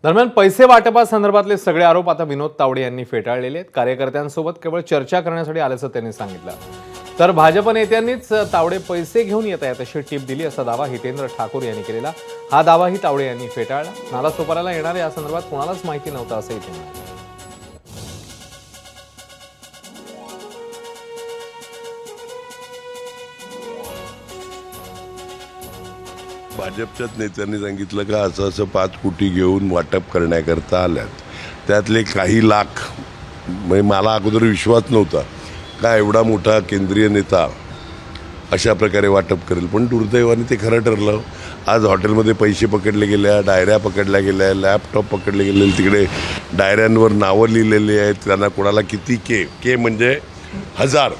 दरम्यान पैसे वाटपासंदर्भातले सगळे आरोप आता विनोद तावडे यांनी फेटाळलेले आहेत। कार्यकर्त्यांसोबत केवळ चर्चा करण्यासाठी आल्याचं त्यांनी सांगितलं। तर भाजप नेत्यांनीच तावडे पैसे घेऊन येत आहेत अशी टीप दिली असा दावा हितेंद्र ठाकूर यांनी केलेला। हा दावाही तावडे यांनी फेटाळला। नालासोपाराला येणारे या संदर्भात कोणालाच माहिती नव्हतं असंही ते म्हणाले। भाजपच्याच नेत्यांनी सांगितलं का असं 5 कोटी घेऊन वाटप करण्याकरता आल्यात। त्यातले काही लाख म्हणजे मला अगोदर विश्वास नव्हता का एवढा मोठा केंद्रीय नेता अशा प्रकारे वाटप करेल, पण दुर्दैवाने ते खरं ठरलं। आज हॉटेलमध्ये पैसे पकडले गेल्या, डायऱ्या पकडल्या गेल्या, लॅपटॉप पकडले गेले, तिकडे डायऱ्यांवर नावं लिहिलेली आहेत। त्यांना कोणाला किती के म्हणजे 1000,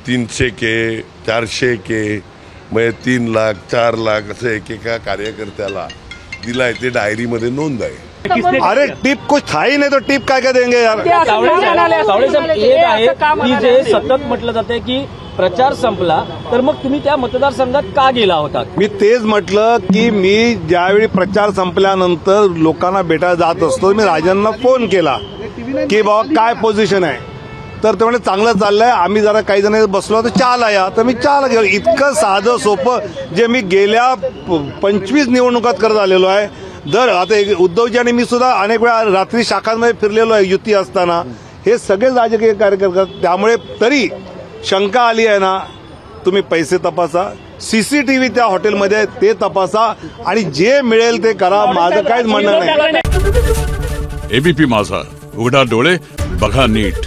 300 के, 400 के, म्हणजे 3 लाख 4 लाख असं एकेका कार्यकर्त्याला दिलाय। ते डायरीमध्ये नोंद आहे। अरे टिप कुछ था ही नहीं तो टिप काय देंगे यार। तावडे साहेब एक आहे की जे सतत म्हटलं जाते की प्रचार संपला तर मग तुम्ही त्या मतदारसंघात का गेला होता? मी तेच म्हटलं की मी ज्यावेळी प्रचार संपल्यानंतर लोकांना भेटायला जात असतो, मी राजांना फोन केला की बाबा काय पोझिशन आहे, तर ते म्हणजे चांगलं चाललंय, आम्ही जरा काही जण बसलो तर चहाला या, तर मी चहाला गेलो। इतकं साधं सोपं जे मी गेल्या 25 निवडणुकात करत आलेलो आहे। दर आता उद्धवजी आणि मी सुद्धा अनेक वेळा रात्री शाखांमध्ये फिरलेलो आहे युती असताना। हे सगळे राजकीय कार्यकर्ते, त्यामुळे तरी शंका आली आहे ना, तुम्ही पैसे तपासा, सीसीटीव्ही त्या हॉटेलमध्ये ते तपासा आणि जे मिळेल ते करा, माझं काहीच म्हणणं नाही। एबीपी माझा, उघडा डोळे बघा नीट।